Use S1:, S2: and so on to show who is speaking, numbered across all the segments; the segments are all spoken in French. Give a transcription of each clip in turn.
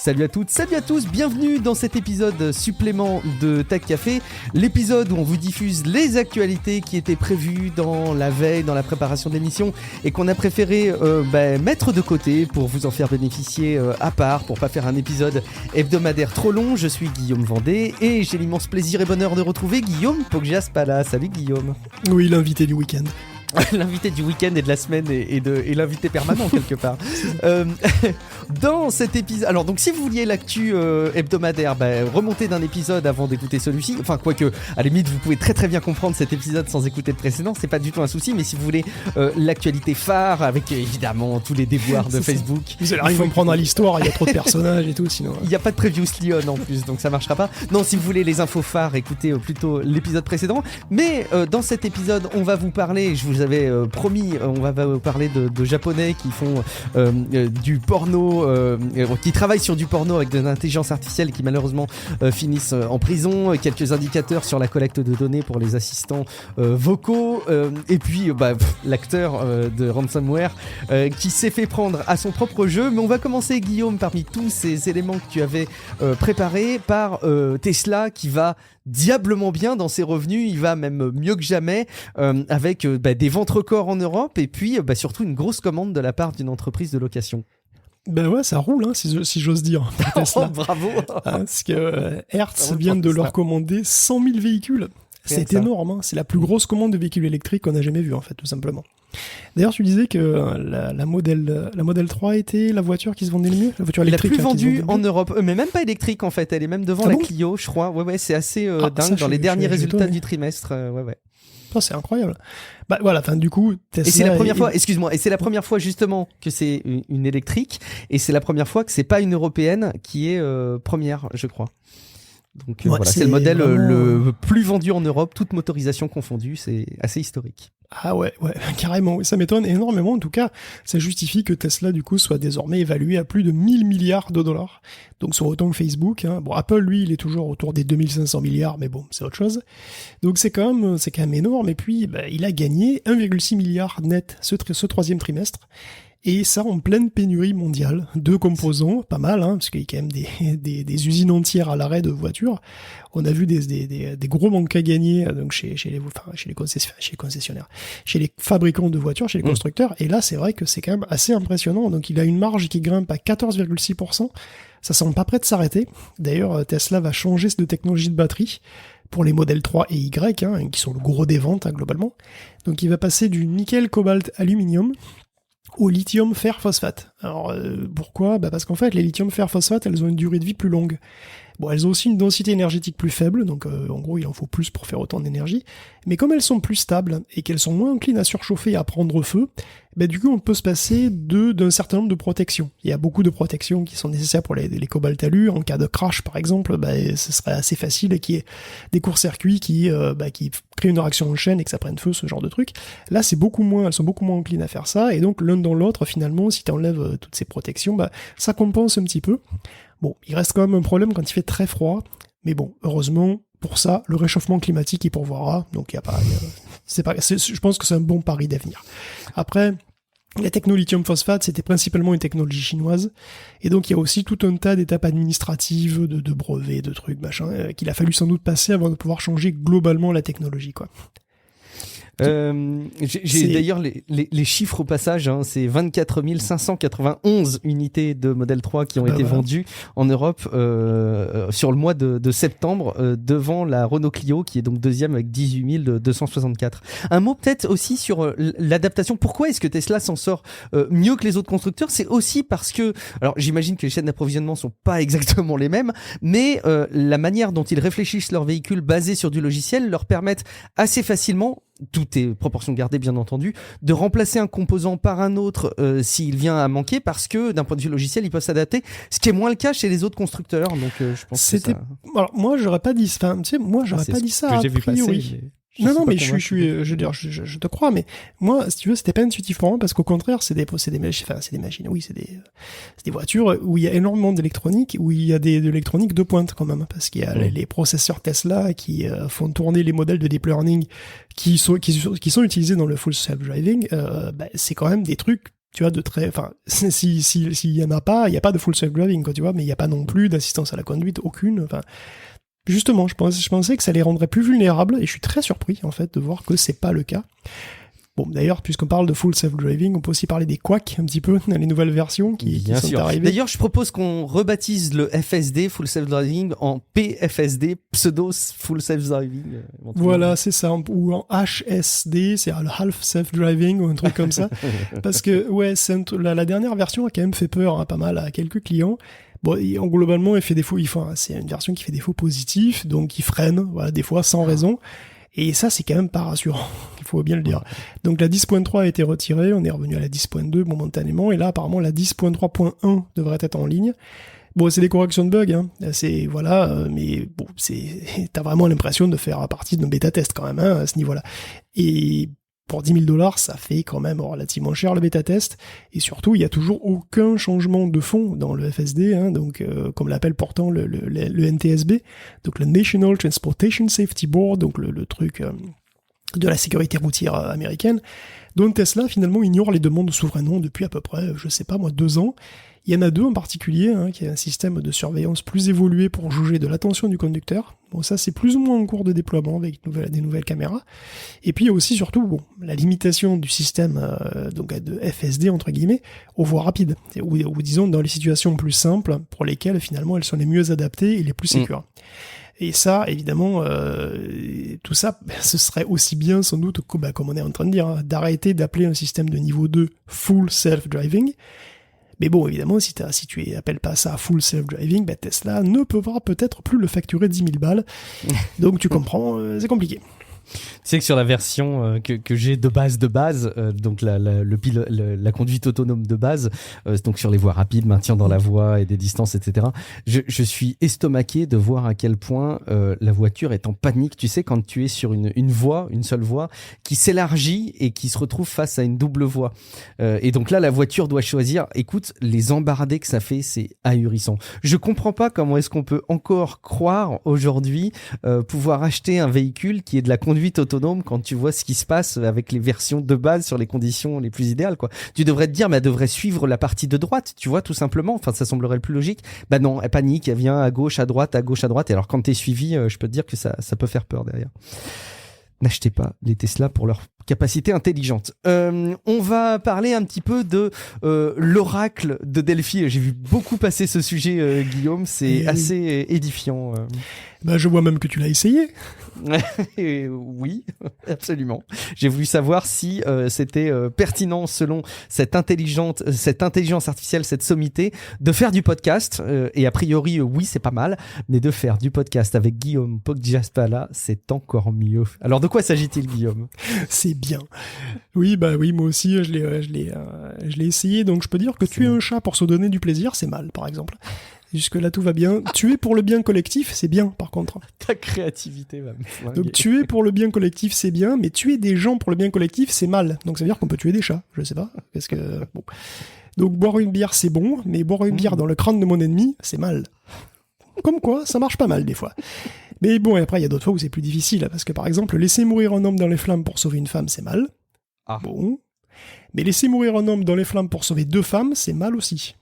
S1: Salut à toutes, salut à tous, bienvenue dans cet épisode supplément de Tech Café, l'épisode où on vous diffuse les actualités qui étaient prévues dans la veille, dans la préparation de l'émission et qu'on a préféré mettre de côté pour vous en faire bénéficier à part, pour pas faire un épisode hebdomadaire trop long. Je suis Guillaume Vendée et j'ai l'immense plaisir et bonheur de retrouver Guillaume Poggiaspala. Salut Guillaume.
S2: Oui, l'invité du week-end.
S1: L'invité du week-end et de la semaine et l'invité permanent quelque part. Dans cet épisode, alors donc si vous vouliez l'actu hebdomadaire, remontez d'un épisode avant d'écouter celui-ci. Enfin quoique, à la limite vous pouvez très très bien comprendre cet épisode sans écouter le précédent, c'est pas du tout un souci. Mais si vous voulez l'actualité phare avec évidemment tous les déboires de Facebook,
S2: vous allez rien comprendre à l'histoire, il y a trop de personnages et tout sinon.
S1: Il n'y a pas de preview Lyon en plus, donc ça marchera pas. Non, si vous voulez les infos phares, écoutez plutôt l'épisode précédent. Mais dans cet épisode, on va vous parler, je vous avais promis, on va vous parler de japonais qui font du porno, qui travaillent sur du porno avec de l'intelligence artificielle et qui malheureusement finissent en prison. Quelques indicateurs sur la collecte de données pour les assistants vocaux, et puis l'acteur de Ransomware qui s'est fait prendre à son propre jeu. Mais on va commencer, Guillaume, parmi tous ces éléments que tu avais préparés, par Tesla qui va diablement bien dans ses revenus. Il va même mieux que jamais, avec des ventes records en Europe et puis surtout une grosse commande de la part d'une entreprise de location.
S2: Ben ouais, ça roule, si j'ose dire. Tesla.
S1: Oh, bravo.
S2: Parce que Hertz vient de leur commander 100 000 véhicules. C'est énorme, c'est la plus grosse commande de véhicules électriques qu'on a jamais vue, en fait, tout simplement. D'ailleurs, tu disais que la Model 3 était la voiture qui se vendait le mieux, la voiture électrique.
S1: La plus vendue en Europe, mais même pas électrique en fait, elle est même devant la Clio, je crois. Ouais, c'est assez dingue dans les derniers résultats du trimestre. Ouais.
S2: Oh, c'est incroyable. Voilà, du coup, Tesla.
S1: Et c'est la première fois, excuse-moi, et c'est la première fois justement que c'est une électrique, et c'est la première fois que c'est pas une européenne qui est première, je crois. Donc voilà, c'est le modèle le plus vendu en Europe, toute motorisation confondue, c'est assez historique.
S2: Ah ouais, carrément, ça m'étonne énormément. En tout cas, ça justifie que Tesla, du coup, soit désormais évalué à plus de 1000 milliards de dollars. Donc, soit autant que Facebook. Bon, Apple, lui, il est toujours autour des 2500 milliards, mais bon, c'est autre chose. Donc, c'est quand même énorme. Et puis, il a gagné 1,6 milliard net ce troisième trimestre. Et ça en pleine pénurie mondiale de composants, pas mal, parce qu'il y a quand même des usines entières à l'arrêt de voitures. On a vu des gros manques à gagner donc chez les concessionnaires, chez les fabricants de voitures, chez les constructeurs. Et là, c'est vrai que c'est quand même assez impressionnant. Donc, il a une marge qui grimpe à 14,6%. Ça semble pas prêt de s'arrêter. D'ailleurs, Tesla va changer de technologie de batterie pour les modèles 3 et Y, qui sont le gros des ventes globalement. Donc, il va passer du nickel, cobalt, aluminium au lithium fer phosphate. Alors pourquoi ? Parce qu'en fait les lithium fer phosphate, elles ont une durée de vie plus longue. Bon, elles ont aussi une densité énergétique plus faible, donc en gros il en faut plus pour faire autant d'énergie, mais comme elles sont plus stables et qu'elles sont moins inclines à surchauffer et à prendre feu, du coup on peut se passer d'un certain nombre de protections. Il y a beaucoup de protections qui sont nécessaires pour les cobaltalus. En cas de crash par exemple, ce serait assez facile qu'il y ait des courts-circuits qui créent une réaction en chaîne et que ça prenne feu, ce genre de truc. Là elles sont beaucoup moins enclines à faire ça, et donc l'un dans l'autre finalement, si tu enlèves toutes ces protections, ça compense un petit peu. Bon, il reste quand même un problème quand il fait très froid, mais bon, heureusement, pour ça, le réchauffement climatique y pourvoira, donc il y a pas, je pense que c'est un bon pari d'avenir. Après, la techno lithium phosphate, c'était principalement une technologie chinoise, et donc il y a aussi tout un tas d'étapes administratives, de brevets, de trucs, qu'il a fallu sans doute passer avant de pouvoir changer globalement la technologie, quoi.
S1: J'ai d'ailleurs les chiffres au passage, c'est 24 591 unités de Model 3 qui ont été vendues en Europe sur le mois de septembre, devant la Renault Clio qui est donc deuxième avec 18 264. Un mot peut-être aussi sur l'adaptation. Pourquoi est-ce que Tesla s'en sort mieux que les autres constructeurs ? C'est aussi parce que, alors j'imagine que les chaînes d'approvisionnement sont pas exactement les mêmes, mais la manière dont ils réfléchissent leurs véhicules basés sur du logiciel leur permettent assez facilement, tout est proportion gardée bien entendu, de remplacer un composant par un autre s'il vient à manquer, parce que d'un point de vue logiciel ils peuvent s'adapter, ce qui est moins le cas chez les autres constructeurs. Donc je pense que ça...
S2: Alors moi j'aurais pas dit ça, pas dit ça a priori. Non, mais je veux dire, je te crois, mais moi, si tu veux, c'était pas intuitif pour moi, parce qu'au contraire, c'est des machines, oui, c'est des voitures où il y a énormément d'électronique, où il y a de l'électronique de pointe quand même, parce qu'il y a les processeurs Tesla qui font tourner les modèles de deep learning qui sont utilisés dans le full self-driving, c'est quand même des trucs, tu vois, de très, enfin, s'il y en a pas, il y a pas de full self-driving, quoi, tu vois, mais il y a pas non plus d'assistance à la conduite, aucune, enfin. Justement, je pensais que ça les rendrait plus vulnérables, et je suis très surpris, en fait, de voir que c'est pas le cas. Bon, d'ailleurs, puisqu'on parle de full self-driving, on peut aussi parler des quacks, un petit peu, dans les nouvelles versions qui sont arrivées.
S1: D'ailleurs, je propose qu'on rebaptise le FSD, full self-driving, en PFSD, pseudo full self-driving.
S2: Voilà, c'est ça, ou en HSD, c'est le half self-driving, ou un truc comme ça. Parce que, ouais, la dernière version a quand même fait peur, hein, pas mal à quelques clients. Bon, globalement, il fait défaut, c'est une version qui fait défaut positif, donc il freine, voilà, des fois sans raison. Et ça, c'est quand même pas rassurant, il faut bien le dire. Donc la 10.3 a été retirée, on est revenu à la 10.2 momentanément, et là, apparemment, la 10.3.1 devrait être en ligne. Bon, c'est des corrections de bugs, hein. C'est, voilà, mais bon, t'as vraiment l'impression de faire partie d'un bêta-test quand même, hein, à ce niveau-là. Et pour $10,000, ça fait quand même relativement cher le bêta-test, et surtout, il n'y a toujours aucun changement de fond dans le FSD, hein, donc comme l'appelle pourtant le NTSB, donc le National Transportation Safety Board, donc le truc de la sécurité routière américaine, dont Tesla finalement ignore les demandes souverainement depuis à peu près, 2 ans. Il y en a 2 en particulier, hein, qui est un système de surveillance plus évolué pour juger de l'attention du conducteur. Bon, ça c'est plus ou moins en cours de déploiement avec des nouvelles caméras. Et puis il y a aussi surtout la limitation du système donc de FSD entre guillemets aux voies rapides, ou disons dans les situations plus simples pour lesquelles finalement elles sont les mieux adaptées et les plus sécures. Et ça, évidemment, tout ça, ce serait aussi bien sans doute, comme on est en train de dire, hein, d'arrêter d'appeler un système de niveau 2 full self-driving. Mais bon, évidemment, si tu appelles pas ça full self-driving, Tesla ne pourra peut-être plus le facturer 10 000 balles. Donc tu comprends, c'est compliqué.
S1: Tu sais que sur la version que j'ai de base, donc la conduite autonome de base, donc sur les voies rapides, maintien dans la voie et des distances, etc. Je suis estomaqué de voir à quel point la voiture est en panique. Tu sais, quand tu es sur une seule voie, qui s'élargit et qui se retrouve face à une double voie. Et donc là, la voiture doit choisir. Écoute, les embardés que ça fait, c'est ahurissant. Je comprends pas comment est-ce qu'on peut encore croire aujourd'hui pouvoir acheter un véhicule qui est de la conduite autonome quand tu vois ce qui se passe avec les versions de base sur les conditions les plus idéales, quoi. Tu devrais te dire, mais elle devrait suivre la partie de droite, tu vois, tout simplement. Enfin, ça semblerait le plus logique. Bah non, elle panique, elle vient à gauche, à droite. Et alors, quand t'es suivi, je peux te dire que ça peut faire peur derrière. N'achetez pas les Tesla pour leur capacité intelligente. On va parler un petit peu de l'oracle de Delphi. J'ai vu beaucoup passer ce sujet, Guillaume. C'est assez édifiant.
S2: Je vois même que tu l'as essayé.
S1: Oui, absolument. J'ai voulu savoir si c'était pertinent selon cette intelligence artificielle, cette sommité, de faire du podcast. Et a priori, oui, c'est pas mal. Mais de faire du podcast avec Guillaume Poggiaspala, c'est encore mieux. Alors, de quoi s'agit-il, Guillaume ?
S2: C'est bien. Oui, moi aussi, je l'ai essayé. Donc, je peux dire que tuer un chat pour se donner du plaisir, c'est mal, par exemple. Jusque-là, tout va bien. Tuer pour le bien collectif, c'est bien, par contre.
S1: Ta créativité va me flinguer.
S2: Donc, tuer pour le bien collectif, c'est bien, mais tuer des gens pour le bien collectif, c'est mal. Donc, ça veut dire qu'on peut tuer des chats. Je sais pas. Parce que, bon. Donc, boire une bière, c'est bon, mais boire une bière dans le crâne de mon ennemi, c'est mal. Comme quoi, ça marche pas mal, des fois. Mais bon, et après, il y a d'autres fois où c'est plus difficile. Parce que, par exemple, laisser mourir un homme dans les flammes pour sauver une femme, c'est mal.
S1: Ah.
S2: Bon. Mais laisser mourir un homme dans les flammes pour sauver 2 femmes, c'est mal aussi.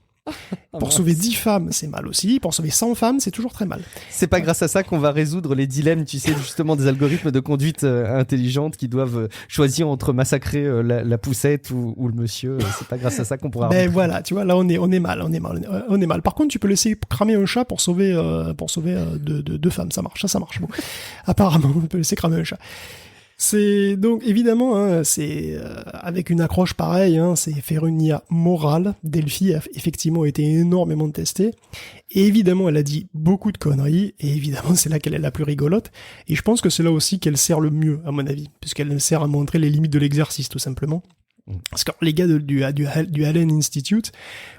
S2: Pour sauver 10 femmes, c'est mal aussi. Pour sauver 100 femmes, c'est toujours très mal.
S1: C'est pas grâce à ça qu'on va résoudre les dilemmes, tu sais, justement, des algorithmes de conduite intelligente qui doivent choisir entre massacrer la poussette ou le monsieur. C'est pas grâce à ça qu'on pourra...
S2: voilà, tu vois, là, on est mal. Par contre, tu peux laisser cramer un chat pour sauver 2 femmes. Ça marche. Bon. Apparemment, on peut laisser cramer un chat. C'est donc évidemment, hein, c'est avec une accroche pareille, hein, c'est faire une IA morale. Delphi a effectivement été énormément testée, et évidemment elle a dit beaucoup de conneries, et évidemment c'est là qu'elle est la plus rigolote, et je pense que c'est là aussi qu'elle sert le mieux à mon avis, puisqu'elle sert à montrer les limites de l'exercice tout simplement. Parce que les gars du Allen Institute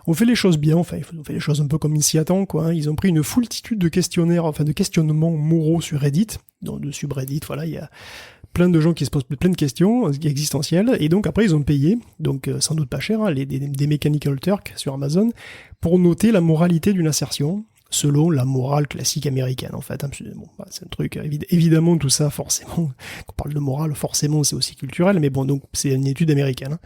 S2: ont fait les choses bien, enfin ils ont fait les choses un peu comme ils s'y attendent, quoi. Ils ont pris une foultitude de questionnaires, enfin de questionnements moraux sur Reddit, dans le subreddit, voilà, il y a plein de gens qui se posent plein de questions existentielles, et donc après ils ont payé, donc sans doute pas cher, hein, des Mechanical Turk sur Amazon, pour noter la moralité d'une assertion, selon la morale classique américaine, en fait. Bon, bah, c'est un truc, évidemment, tout ça, forcément, quand on parle de morale, forcément, c'est aussi culturel, mais bon, donc, c'est une étude américaine. Hein.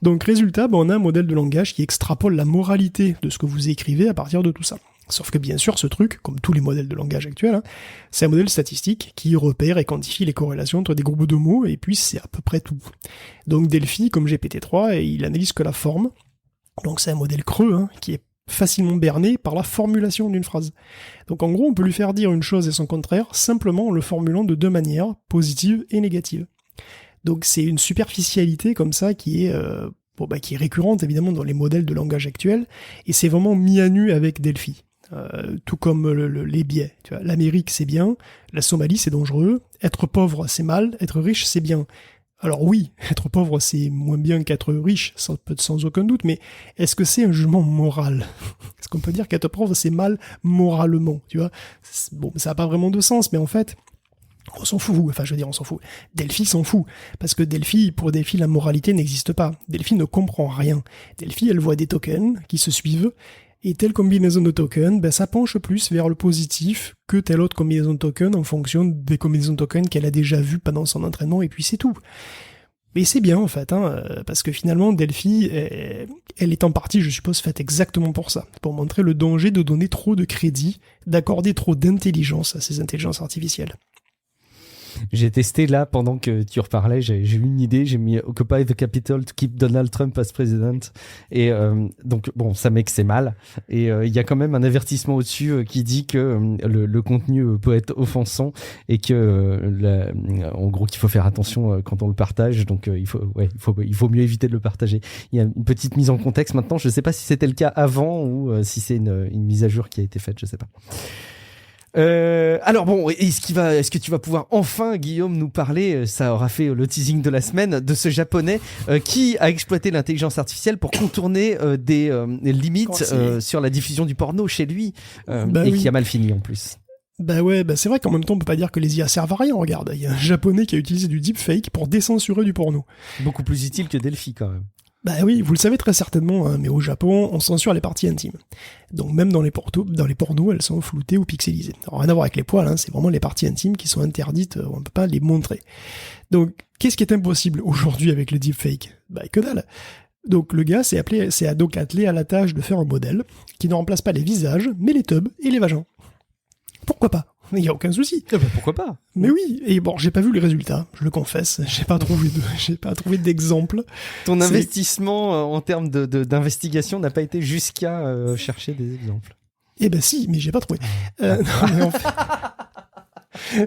S2: Donc, résultat, bah, on a un modèle de langage qui extrapole la moralité de ce que vous écrivez à partir de tout ça. Sauf que, bien sûr, ce truc, comme tous les modèles de langage actuels, hein, c'est un modèle statistique qui repère et quantifie les corrélations entre des groupes de mots, et puis c'est à peu près tout. Donc, Delphi, comme GPT-3, il analyse que la forme. Donc, c'est un modèle creux, hein, qui est facilement berné par la formulation d'une phrase. Donc en gros, on peut lui faire dire une chose et son contraire simplement en le formulant de deux manières, positive et négative. Donc c'est une superficialité comme ça qui est qui est récurrente évidemment dans les modèles de langage actuels, et c'est vraiment mis à nu avec Delphi. Tout comme les biais. Tu vois, l'Amérique c'est bien, la Somalie c'est dangereux, être pauvre c'est mal, être riche c'est bien. Alors oui, être pauvre c'est moins bien qu'être riche, sans aucun doute, mais est-ce que c'est un jugement moral ? Est-ce qu'on peut dire qu'être pauvre c'est mal moralement, tu vois ? Bon, ça n'a pas vraiment de sens, mais en fait, on s'en fout, enfin je veux dire on s'en fout. Delphi s'en fout, parce que pour Delphi la moralité n'existe pas. Delphi ne comprend rien. Delphi elle voit des tokens qui se suivent, et telle combinaison de tokens, ben, ça penche plus vers le positif que telle autre combinaison de tokens en fonction des combinaisons de tokens qu'elle a déjà vues pendant son entraînement, et puis c'est tout. Mais c'est bien en fait, hein, parce que finalement Delphi, elle est en partie, je suppose, faite exactement pour ça, pour montrer le danger de donner trop de crédit, d'accorder trop d'intelligence à ces intelligences artificielles.
S1: J'ai testé là, pendant que tu reparlais, j'ai eu une idée, j'ai mis Occupy the Capitol to keep Donald Trump as president. Et donc, bon, ça met que c'est mal. Et il y a quand même un avertissement au-dessus qui dit que le contenu peut être offensant et que, en gros, qu'il faut faire attention quand on le partage. Donc, il faut mieux éviter de le partager. Il y a une petite mise en contexte maintenant. Je sais pas si c'était le cas avant ou si c'est une mise à jour qui a été faite, je sais pas. Alors bon, est-ce que tu vas pouvoir enfin, Guillaume, nous parler, ça aura fait le teasing de la semaine, de ce japonais qui a exploité l'intelligence artificielle pour contourner des limites sur la diffusion du porno chez lui qui a mal fini en plus.
S2: Bah ouais, c'est vrai qu'en même temps on peut pas dire que les IA servent à rien, regarde, il y a un japonais qui a utilisé du deepfake pour décensurer du porno.
S1: Beaucoup plus utile que Delphi quand même.
S2: Bah oui, vous le savez très certainement, hein, mais au Japon, on censure les parties intimes. Donc même dans les pornos, elles sont floutées ou pixelisées. Alors rien à voir avec les poils, hein, c'est vraiment les parties intimes qui sont interdites, on ne peut pas les montrer. Donc qu'est-ce qui est impossible aujourd'hui avec le deepfake ? Bah que dalle. Donc le gars s'est attelé à la tâche de faire un modèle qui ne remplace pas les visages, mais les tubs et les vagins. Pourquoi pas ? Il n'y a aucun souci.
S1: Pourquoi pas ?
S2: Mais oui, et bon, j'ai pas vu les résultats, je le confesse, j'ai pas trouvé d'exemple.
S1: Ton investissement en termes d'investigation n'a pas été jusqu'à chercher des exemples.
S2: Eh ben si, mais j'ai pas trouvé. Non, mais en fait...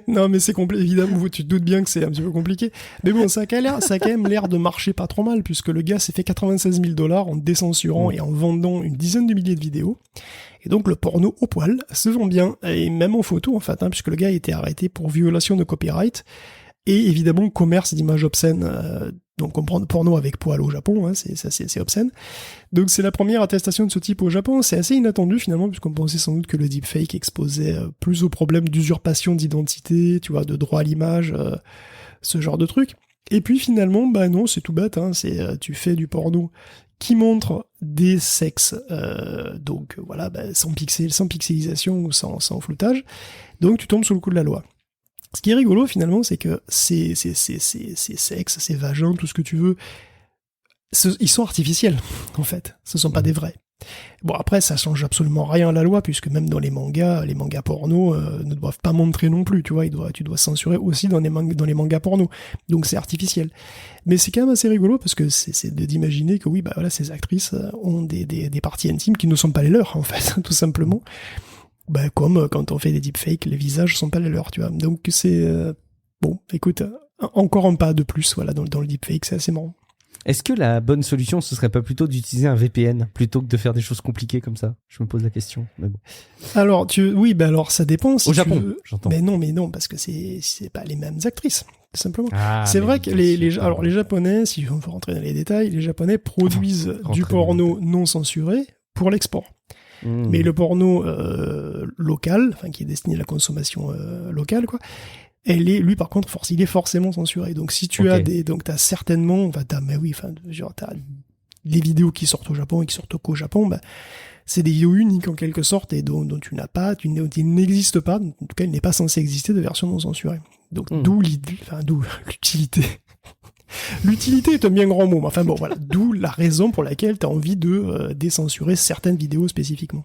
S2: Non, mais c'est compliqué, évidemment, tu te doutes bien que c'est un petit peu compliqué. Mais bon, ça a quand même l'air de marcher pas trop mal, puisque le gars s'est fait 96 000 $ en décensurant et en vendant une dizaine de milliers de vidéos. Et donc, le porno au poil se vend bien, et même en photo, en fait, hein, puisque le gars a été arrêté pour violation de copyright, et évidemment, commerce d'images obscènes, donc comprendre porno avec poil au Japon, hein, c'est obscène. Donc c'est la première attestation de ce type au Japon, c'est assez inattendu finalement, puisqu'on pensait sans doute que le deepfake exposait plus aux problèmes d'usurpation d'identité, tu vois, de droit à l'image, ce genre de truc. Et puis finalement, bah non, c'est tout bête, hein, tu fais du porno qui montre des sexes, donc voilà, sans pixelisation ou sans floutage, donc tu tombes sous le coup de la loi. Ce qui est rigolo finalement, c'est que ces sexes, ces vagins, tout ce que tu veux, ils sont artificiels en fait, ce sont pas des vrais. Bon après ça change absolument rien à la loi, puisque même dans les mangas porno ne doivent pas montrer non plus, tu vois, tu dois censurer aussi dans les mangas porno, donc c'est artificiel. Mais c'est quand même assez rigolo, parce que c'est d'imaginer que oui, bah voilà, ces actrices ont des parties intimes qui ne sont pas les leurs en fait, tout simplement. Bah, comme quand on fait des deepfakes, les visages sont pas les leurs, tu vois. Donc c'est bon, écoute, encore un pas de plus, voilà, dans le deepfake, c'est assez marrant.
S1: Est-ce que la bonne solution, ce serait pas plutôt d'utiliser un VPN plutôt que de faire des choses compliquées comme ça? Je me pose la question. Mais bon.
S2: Alors, alors ça dépend. Si
S1: Au Japon, j'entends.
S2: Mais non, parce que c'est pas les mêmes actrices, tout simplement.
S1: Ah,
S2: c'est vrai que les
S1: Japonais,
S2: si on veut rentrer dans les détails, les Japonais produisent du porno non censuré pour l'export. Mais le porno local, enfin qui est destiné à la consommation locale, quoi. Lui par contre, il est forcément censuré. Donc si tu t'as certainement, t'as les vidéos qui sortent au Japon et qui sortent qu'au Japon, c'est des vidéos uniques en quelque sorte et dont il n'existe pas, en tout cas il n'est pas censé exister de version non censurée. Donc d'où l'utilité. L'utilité est un bien grand mot, mais enfin bon voilà, d'où la raison pour laquelle tu as envie de décensurer certaines vidéos spécifiquement.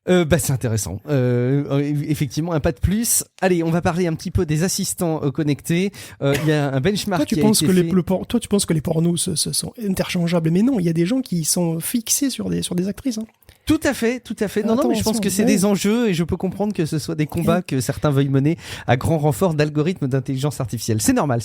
S1: C'est intéressant. Effectivement, un pas de plus. Allez, on va parler un petit peu des assistants connectés. Il y a un benchmark
S2: toi, tu penses que les pornos sont interchangeables, mais non, il y a des gens qui sont fixés sur des actrices. Hein.
S1: Tout à fait. Non, mais je pense que c'est des enjeux et je peux comprendre que ce soit des combats que certains veuillent mener à grand renfort d'algorithmes d'intelligence artificielle. C'est normal.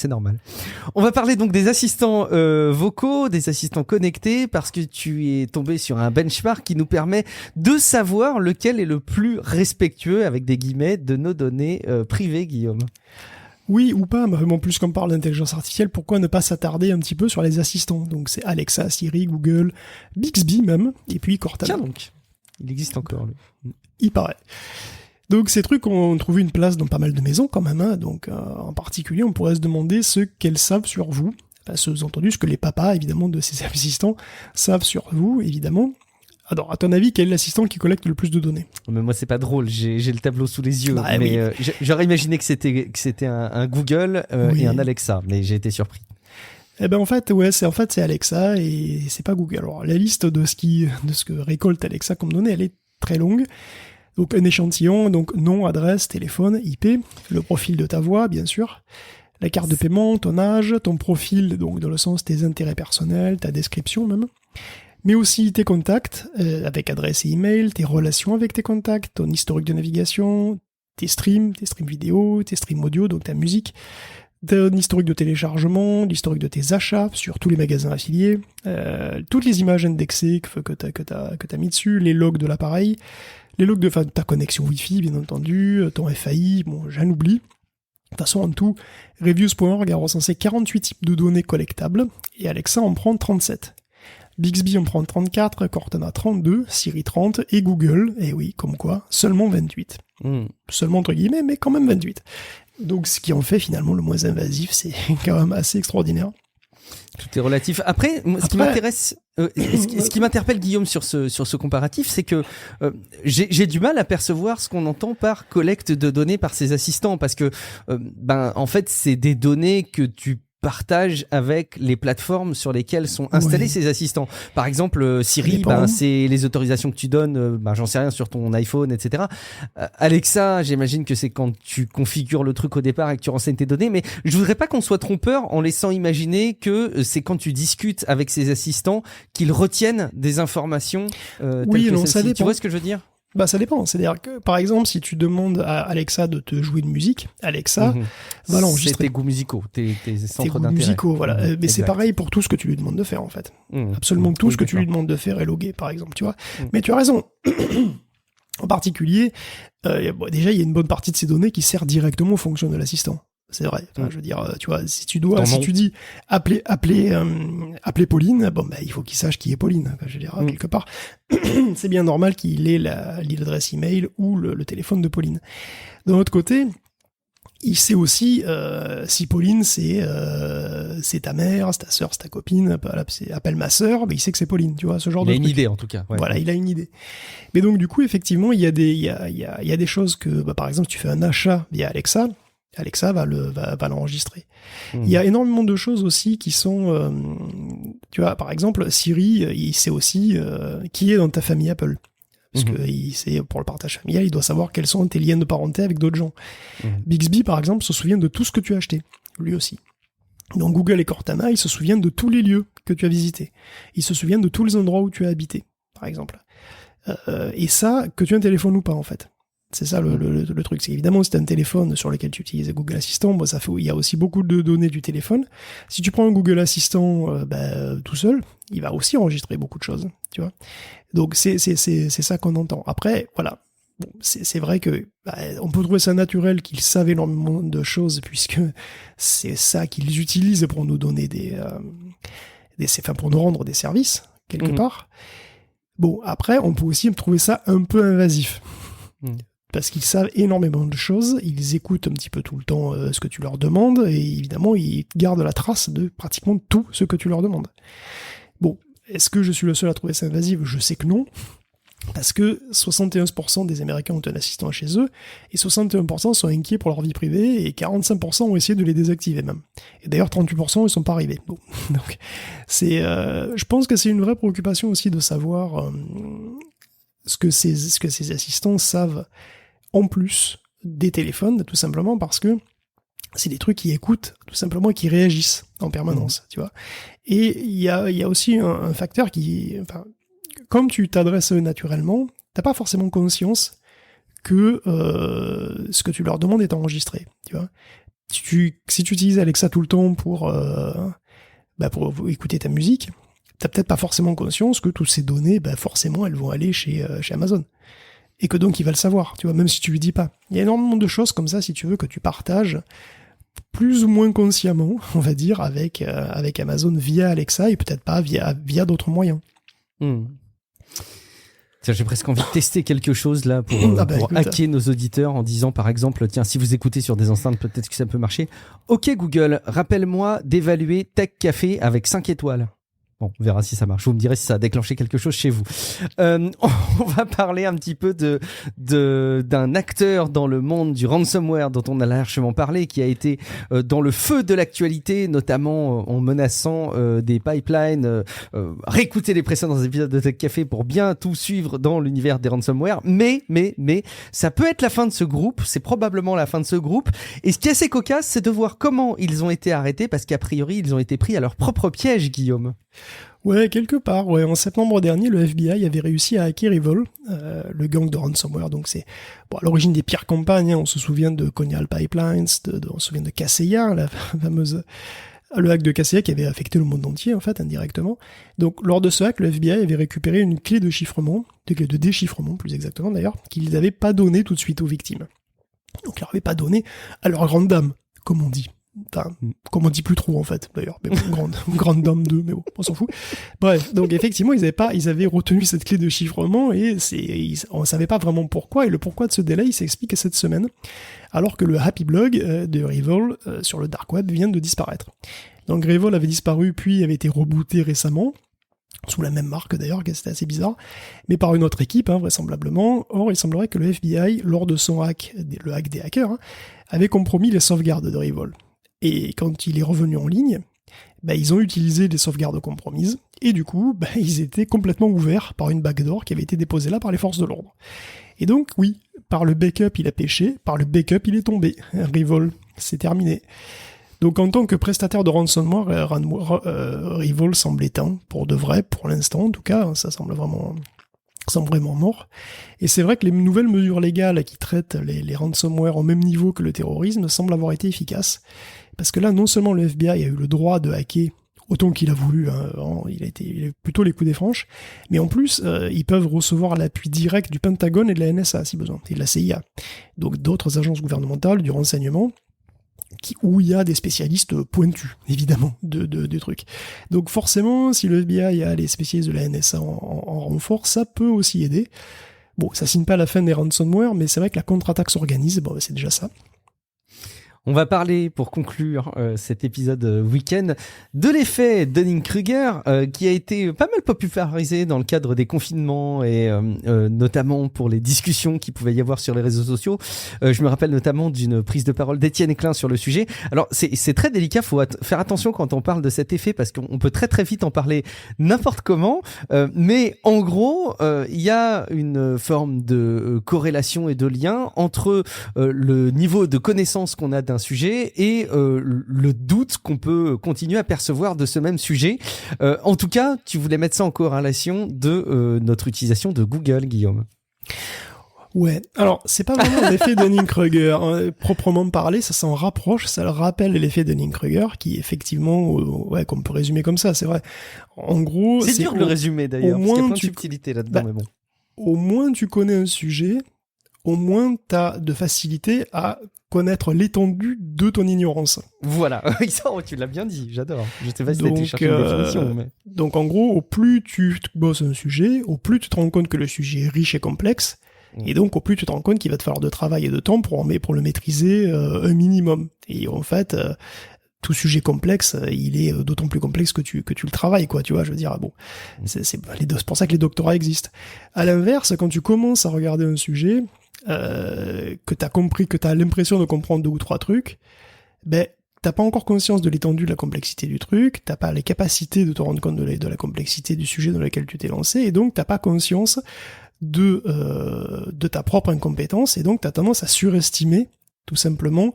S1: On va parler donc des assistants vocaux, des assistants connectés, parce que tu es tombé sur un benchmark qui nous permet de savoir lequel est le plus respectueux, avec des guillemets, de nos données privées, Guillaume.
S2: Oui ou pas, mais bon, plus qu'on parle d'intelligence artificielle, pourquoi ne pas s'attarder un petit peu sur les assistants? Donc c'est Alexa, Siri, Google, Bixby même, et puis Cortana.
S1: Tiens donc, il existe encore lui.
S2: Il paraît. Donc ces trucs ont trouvé une place dans pas mal de maisons quand même, hein. Donc en particulier on pourrait se demander ce qu'elles savent sur vous, enfin sous-entendu ce que les papas évidemment de ces assistants savent sur vous évidemment. Alors, à ton avis, quel est l'assistant qui collecte le plus de données?
S1: Mais moi, c'est pas drôle. J'ai le tableau sous les yeux. Mais j'aurais imaginé que c'était un Google et un Alexa, mais j'ai été surpris.
S2: Eh ben en fait, c'est Alexa et c'est pas Google. Alors, la liste de ce que récolte Alexa comme données, elle est très longue. Donc, un échantillon, donc nom, adresse, téléphone, IP, le profil de ta voix, bien sûr, la carte de paiement, ton âge, ton profil, donc dans le sens tes intérêts personnels, ta description même. Mais aussi tes contacts, avec adresse et email, tes relations avec tes contacts, ton historique de navigation, tes streams vidéo, tes streams audio, donc ta musique, ton historique de téléchargement, l'historique de tes achats sur tous les magasins affiliés, toutes les images indexées que t'as mis dessus, les logs de l'appareil, les logs de ta connexion Wi-Fi, bien entendu, ton FAI, bon, j'en oublie. De toute façon, en tout, Reviews.org a recensé 48 types de données collectables, et Alexa en prend 37. Bixby en prend 34, Cortana 32, Siri 30 et Google, et oui, comme quoi, seulement 28. Seulement entre guillemets, mais quand même 28. Donc ce qui en fait finalement le moins invasif, c'est quand même assez extraordinaire.
S1: Tout est relatif. Après, ce qui m'intéresse, ce qui m'interpelle, Guillaume, sur ce comparatif, c'est que j'ai du mal à percevoir ce qu'on entend par collecte de données par ces assistants, parce que en fait, c'est des données que tu partage avec les plateformes sur lesquelles sont installés ces assistants. Par exemple, Siri, c'est les autorisations que tu donnes, j'en sais rien, sur ton iPhone, etc. Alexa, j'imagine que c'est quand tu configures le truc au départ et que tu renseignes tes données, mais je voudrais pas qu'on soit trompeur en laissant imaginer que c'est quand tu discutes avec ces assistants qu'ils retiennent des informations telles que celles-ci. Tu vois ce que je veux dire?
S2: Ça dépend. C'est-à-dire que, par exemple, si tu demandes à Alexa de te jouer de musique, Alexa va l'enregistrer.
S1: C'est tes goûts musicaux, tes centres d'intérêt.
S2: Tes goûts musicaux, voilà. Mais c'est pareil pour tout ce que tu lui demandes de faire, en fait. Absolument tout ce que tu lui demandes de faire est logué, par exemple, tu vois. Mais tu as raison. En particulier, déjà, il y a une bonne partie de ces données qui sert directement aux fonctions de l'assistant. C'est vrai. Enfin, je veux dire, tu vois, si tu dis appeler Pauline, il faut qu'il sache qui est Pauline. Je veux dire, quelque part, c'est bien normal qu'il ait l'adresse email ou le téléphone de Pauline. D'un autre côté, il sait aussi si Pauline c'est ta mère, c'est ta sœur, c'est ta copine, appelle ma sœur, il sait que c'est Pauline, tu vois, ce genre de truc.
S1: Il a une idée en tout cas. Ouais.
S2: Voilà, il a une idée. Mais donc du coup, effectivement, il y a des choses que, par exemple, si tu fais un achat via Alexa va l'enregistrer. Il y a énormément de choses aussi qui sont... tu vois, par exemple, Siri, il sait aussi qui est dans ta famille Apple. Parce que c'est pour le partage familial, il doit savoir quels sont tes liens de parenté avec d'autres gens. Bixby, par exemple, se souvient de tout ce que tu as acheté. Lui aussi. Donc Google et Cortana, ils se souviennent de tous les lieux que tu as visités. Ils se souviennent de tous les endroits où tu as habité, par exemple. Et ça, que tu aies un téléphone ou pas, en fait. C'est ça le truc. C'est évidemment, si tu as un téléphone sur lequel tu utilises Google Assistant, bon, il y a aussi beaucoup de données du téléphone. Si tu prends un Google Assistant tout seul, il va aussi enregistrer beaucoup de choses, tu vois. Donc c'est ça qu'on entend. Après, voilà. Bon, c'est vrai que on peut trouver ça naturel qu'ils savent énormément de choses, puisque c'est ça qu'ils utilisent pour nous donner pour nous rendre des services, quelque part. Bon, après, on peut aussi trouver ça un peu invasif. Parce qu'ils savent énormément de choses, ils écoutent un petit peu tout le temps ce que tu leur demandes, et évidemment, ils gardent la trace de pratiquement tout ce que tu leur demandes. Bon, est-ce que je suis le seul à trouver ça invasif ? Je sais que non, parce que 71% des Américains ont un assistant chez eux, et 61% sont inquiets pour leur vie privée, et 45% ont essayé de les désactiver même. Et d'ailleurs, 38% ils sont pas arrivés. Bon, donc, je pense que c'est une vraie préoccupation aussi de savoir ce que ces assistants savent en plus des téléphones, tout simplement parce que c'est des trucs qui écoutent, tout simplement, qui réagissent en permanence, tu vois. Et il y a aussi un facteur comme tu t'adresses à eux naturellement, t'as pas forcément conscience que ce que tu leur demandes est enregistré, tu vois. Si tu utilises Alexa tout le temps pour écouter ta musique, t'as peut-être pas forcément conscience que toutes ces données, forcément, elles vont aller chez Amazon. Et que donc, il va le savoir, tu vois, même si tu lui dis pas. Il y a énormément de choses comme ça, si tu veux, que tu partages plus ou moins consciemment, on va dire, avec Amazon via Alexa, et peut-être pas via d'autres moyens.
S1: Tiens, j'ai presque envie de tester quelque chose là pour hacker nos auditeurs en disant par exemple, tiens, si vous écoutez sur des enceintes, peut-être que ça peut marcher. Ok Google, rappelle-moi d'évaluer Tech Café avec 5 étoiles. Bon, on verra si ça marche. Vous me direz si ça a déclenché quelque chose chez vous. On va parler un petit peu d'un acteur dans le monde du ransomware dont on a largement parlé, qui a été dans le feu de l'actualité, notamment en menaçant des pipelines. Réécoutez les précédents épisodes de Tech Café pour bien tout suivre dans l'univers des ransomware. Mais, ça peut être la fin de ce groupe. C'est probablement la fin de ce groupe. Et ce qui est assez cocasse, c'est de voir comment ils ont été arrêtés, parce qu'a priori, ils ont été pris à leur propre piège, Guillaume.
S2: Ouais, quelque part. Ouais. En septembre dernier, le FBI avait réussi à hacker Revol, le gang de ransomware. Donc c'est à l'origine des pires campagnes. On se souvient de Colonial Pipelines, on se souvient de Kaseya, la fameuse le hack de Kaseya qui avait affecté le monde entier en fait indirectement. Donc lors de ce hack, le FBI avait récupéré une clé de chiffrement, de déchiffrement plus exactement d'ailleurs, qu'ils n'avaient pas donné tout de suite aux victimes. Donc ils leur avaient pas donné à leur grande dame, comme on dit. Enfin, comme on dit plus trop en fait d'ailleurs, mais bon, grande dame 2, mais bon, on s'en fout. Bref, donc effectivement ils avaient retenu cette clé de chiffrement et on savait pas vraiment pourquoi, et le pourquoi de ce délai il s'explique cette semaine, alors que le Happy Blog de Revol sur le dark web vient de disparaître. Donc Revol avait disparu puis avait été rebooté récemment, sous la même marque d'ailleurs, c'était assez bizarre, mais par une autre équipe, vraisemblablement. Or, il semblerait que le FBI, lors de son hack, le hack des hackers, avait compromis les sauvegardes de Revol. Et quand il est revenu en ligne, ils ont utilisé des sauvegardes compromises, et du coup, ils étaient complètement ouverts par une backdoor qui avait été déposée là par les forces de l'ordre. Et donc, oui, par le backup, il a pêché, par le backup, il est tombé. Revol, c'est terminé. Donc, en tant que prestataire de ransomware, Revol semble éteint, pour de vrai, pour l'instant, en tout cas, ça semble vraiment mort. Et c'est vrai que les nouvelles mesures légales qui traitent les ransomware au même niveau que le terrorisme semblent avoir été efficaces. Parce que là, non seulement le FBI a eu le droit de hacker autant qu'il a voulu, il a plutôt les coups des franches, mais en plus, ils peuvent recevoir l'appui direct du Pentagone et de la NSA, si besoin, et de la CIA. Donc d'autres agences gouvernementales, du renseignement, où il y a des spécialistes pointus, évidemment, de trucs. Donc forcément, si le FBI a les spécialistes de la NSA en renfort, ça peut aussi aider. Bon, ça signe pas la fin des ransomware, mais c'est vrai que la contre-attaque s'organise, c'est déjà ça.
S1: On va parler, pour conclure cet épisode week-end, de l'effet Dunning-Kruger qui a été pas mal popularisé dans le cadre des confinements et notamment pour les discussions qu'il pouvait y avoir sur les réseaux sociaux. Je me rappelle notamment d'une prise de parole d'Étienne Klein sur le sujet. Alors c'est très délicat, faut faire attention quand on parle de cet effet parce qu'on peut très très vite en parler n'importe comment, mais en gros il y a une forme de corrélation et de lien entre le niveau de connaissance qu'on a d'un sujet et le doute qu'on peut continuer à percevoir de ce même sujet. En tout cas, tu voulais mettre ça en corrélation de notre utilisation de Google, Guillaume.
S2: Ouais, alors c'est pas vraiment l'effet Dunning-Kruger, hein. Proprement parlé, ça s'en rapproche, ça le rappelle l'effet Dunning-Kruger, qui effectivement, ouais, qu'on peut résumer comme ça, c'est vrai. En gros,
S1: c'est dur de le résumer d'ailleurs, parce qu'il y a plein de subtilités là-dedans, mais bon.
S2: Au moins tu connais un sujet, au moins t'as de facilité à connaître l'étendue de ton ignorance.
S1: Voilà, tu l'as bien dit, j'adore. Je sais pas si t'as été chercher une définition, mais...
S2: Donc en gros, au plus tu bosses un sujet, au plus tu te rends compte que le sujet est riche et complexe, et donc au plus tu te rends compte qu'il va te falloir de travail et de temps pour le maîtriser un minimum. Et en fait, tout sujet complexe, il est d'autant plus complexe que tu le travailles, quoi, tu vois, je veux dire, bon, c'est pour ça que les doctorats existent. À l'inverse, quand tu commences à regarder un sujet, que t'as compris, que t'as l'impression de comprendre 2 ou 3 trucs, ben, t'as pas encore conscience de l'étendue de la complexité du truc, t'as pas les capacités de te rendre compte de la complexité du sujet dans lequel tu t'es lancé, et donc t'as pas conscience de ta propre incompétence, et donc t'as tendance à surestimer, tout simplement,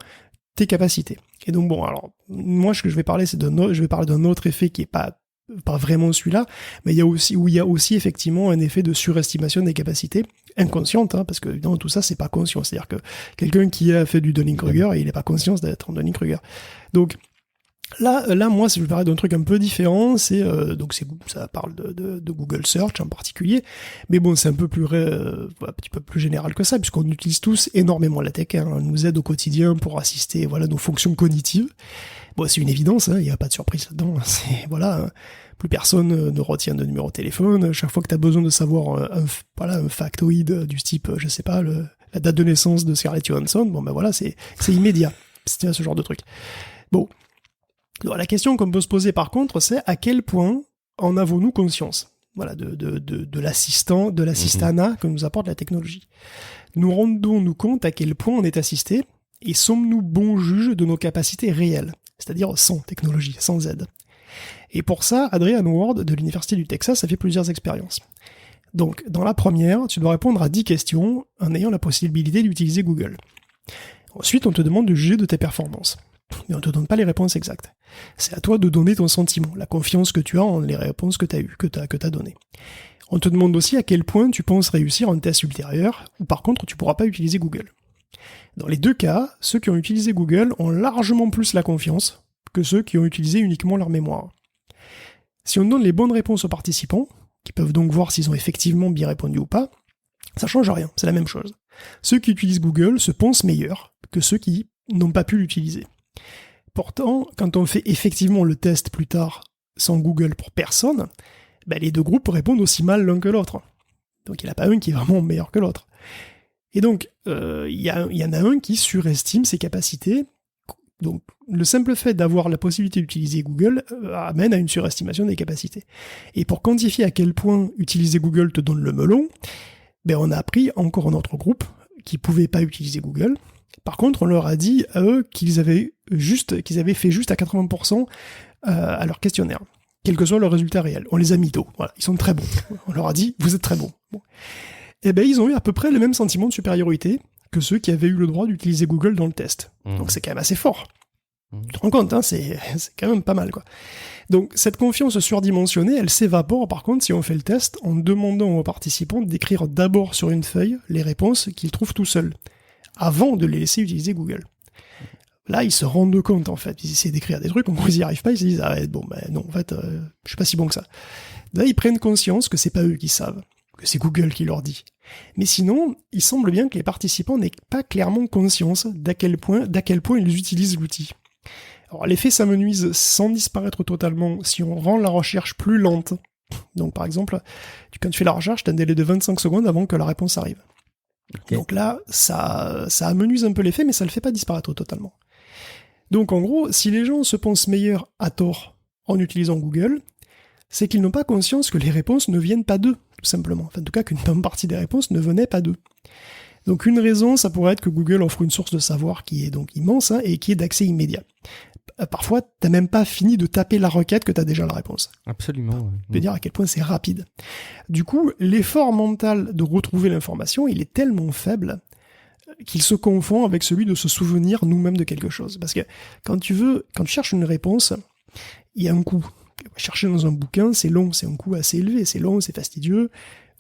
S2: tes capacités. Et donc bon, alors, moi, ce que je vais parler, je vais parler d'un autre effet qui est pas vraiment celui-là, mais il y a aussi effectivement un effet de surestimation des capacités inconsciente, hein, parce que évidemment tout ça c'est pas conscient, c'est-à-dire que quelqu'un qui a fait du Dunning-Kruger, il n'est pas conscient d'être en Dunning-Kruger. Donc là moi je vais parler d'un truc un peu différent, ça parle de Google Search en particulier, mais bon c'est un petit peu plus général que ça, puisqu'on utilise tous énormément la tech, hein, elle nous aide au quotidien pour assister nos fonctions cognitives. Bon, c'est une évidence, il n'y a pas de surprise là-dedans. Plus personne ne retient de numéro de téléphone. Chaque fois que tu as besoin de savoir un factoïde du type, je sais pas, la date de naissance de Scarlett Johansson, bon ben voilà, c'est immédiat. C'est ce genre de truc. Bon. Alors, la question qu'on peut se poser par contre, c'est à quel point en avons-nous conscience? Voilà, de l'assistant, de l'assistana que nous apporte la technologie. Nous rendons-nous compte à quel point on est assisté et sommes-nous bons juges de nos capacités réelles? C'est-à-dire sans technologie, sans aide. Et pour ça, Adrian Ward de l'Université du Texas a fait plusieurs expériences. Donc, dans la première, tu dois répondre à 10 questions en ayant la possibilité d'utiliser Google. Ensuite, on te demande de juger de tes performances. Mais on ne te donne pas les réponses exactes. C'est à toi de donner ton sentiment, la confiance que tu as en les réponses que tu as eues, que tu as données. On te demande aussi à quel point tu penses réussir un test ultérieur, ou par contre, tu ne pourras pas utiliser Google. Dans les 2 cas, ceux qui ont utilisé Google ont largement plus la confiance que ceux qui ont utilisé uniquement leur mémoire. Si on donne les bonnes réponses aux participants, qui peuvent donc voir s'ils ont effectivement bien répondu ou pas, ça change rien, c'est la même chose. Ceux qui utilisent Google se pensent meilleurs que ceux qui n'ont pas pu l'utiliser. Pourtant, quand on fait effectivement le test plus tard sans Google pour personne, les 2 groupes répondent aussi mal l'un que l'autre. Donc il n'y en a pas un qui est vraiment meilleur que l'autre. Et donc, il y en a un qui surestime ses capacités. Donc, le simple fait d'avoir la possibilité d'utiliser Google amène à une surestimation des capacités. Et pour quantifier à quel point utiliser Google te donne le melon, on a appris encore un autre groupe qui pouvait pas utiliser Google. Par contre, on leur a dit à eux qu'ils avaient fait juste à 80% à leur questionnaire, quel que soit leur résultat réel. On les a mythos. Voilà, ils sont très bons. On leur a dit, vous êtes très bons. Bon. Ils ont eu à peu près le même sentiment de supériorité que ceux qui avaient eu le droit d'utiliser Google dans le test. Donc c'est quand même assez fort. Tu te rends compte, hein, c'est quand même pas mal, quoi. Donc cette confiance surdimensionnée, elle s'évapore par contre si on fait le test en demandant aux participants d'écrire d'abord sur une feuille les réponses qu'ils trouvent tout seuls, avant de les laisser utiliser Google. Là, ils se rendent compte, en fait. Ils essaient d'écrire des trucs, ils n'y arrivent pas, ils se disent, non, en fait, je suis pas si bon que ça. Là, ils prennent conscience que c'est pas eux qui savent, que c'est Google qui leur dit. Mais sinon, il semble bien que les participants n'aient pas clairement conscience d'à quel point ils utilisent l'outil. Alors, l'effet s'amenuise sans disparaître totalement si on rend la recherche plus lente. Donc, par exemple, quand tu fais la recherche, tu as un délai de 25 secondes avant que la réponse arrive. Okay. Donc là, ça amenuise un peu l'effet, mais ça le fait pas disparaître totalement. Donc en gros, si les gens se pensent meilleurs à tort en utilisant Google, c'est qu'ils n'ont pas conscience que les réponses ne viennent pas d'eux, tout simplement. Enfin, en tout cas, qu'une bonne partie des réponses ne venaient pas d'eux. Donc une raison, ça pourrait être que Google offre une source de savoir qui est donc immense, hein, et qui est d'accès immédiat. Parfois, t'as même pas fini de taper la requête que t'as déjà la réponse.
S1: Absolument. Ouais.
S2: Je veux dire à quel point c'est rapide. Du coup, l'effort mental de retrouver l'information, il est tellement faible qu'il se confond avec celui de se souvenir nous-mêmes de quelque chose. Parce que quand tu cherches une réponse, il y a un coût. Chercher dans un bouquin, c'est long, c'est un coût assez élevé, c'est long, c'est fastidieux.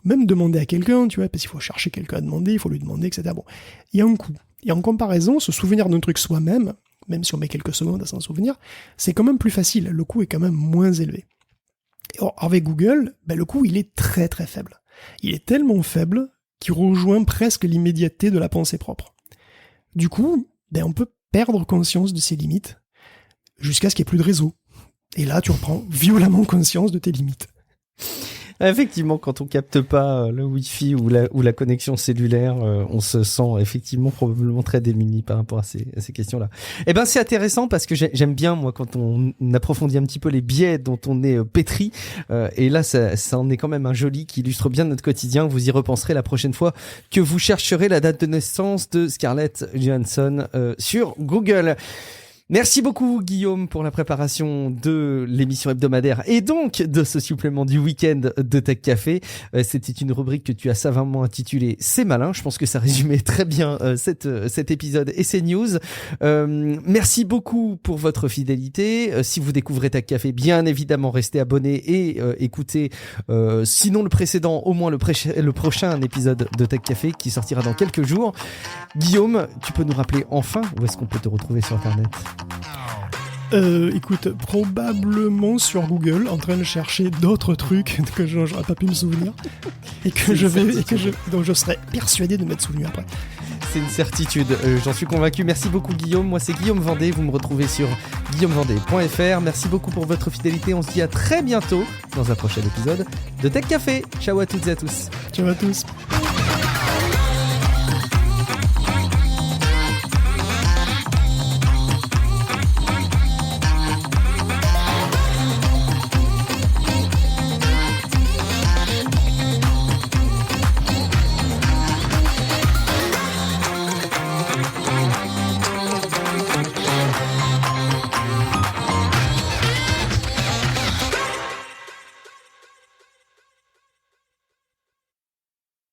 S2: même demander à quelqu'un, tu vois, parce qu'il faut chercher quelqu'un à demander, il faut lui demander, etc. Bon, il y a un coût. Et en comparaison, se souvenir d'un truc soi-même, même si on met quelques secondes à s'en souvenir, c'est quand même plus facile, le coût est quand même moins élevé. Or, avec Google, le coût, il est très très faible. Il est tellement faible qu'il rejoint presque l'immédiateté de la pensée propre. Du coup, on peut perdre conscience de ses limites jusqu'à ce qu'il n'y ait plus de réseau. Et là, tu reprends violemment conscience de tes limites.
S1: Effectivement, quand on capte pas le Wi-Fi ou la connexion cellulaire, on se sent effectivement probablement très démuni par rapport à ces questions-là. Eh ben, c'est intéressant parce que j'aime bien, moi, quand on approfondit un petit peu les biais dont on est pétri. Et là, ça en est quand même un joli qui illustre bien notre quotidien. Vous y repenserez la prochaine fois que vous chercherez la date de naissance de Scarlett Johansson sur Google. Merci beaucoup Guillaume pour la préparation de l'émission hebdomadaire et donc de ce supplément du week-end de Tech Café. C'était une rubrique que tu as savamment intitulée C'est malin. Je pense que ça résumait très bien cet épisode et ces news. Merci beaucoup pour votre fidélité. Si vous découvrez Tech Café, bien évidemment restez abonnés et écoutez sinon le précédent, au moins le prochain épisode de Tech Café qui sortira dans quelques jours. Guillaume, tu peux nous rappeler enfin où est-ce qu'on peut te retrouver sur Internet ?
S2: Écoute, probablement sur Google, en train de chercher d'autres trucs que j'aurais pas pu me souvenir dont je serais persuadé de m'être souvenu après.
S1: C'est une certitude, j'en suis convaincu. Merci beaucoup Guillaume, moi c'est Guillaume Vendée, vous me retrouvez sur guillaumevendée.fr. Merci beaucoup pour votre fidélité, on se dit à très bientôt dans un prochain épisode de Tech Café. Ciao à toutes et à tous.
S2: Ciao à tous.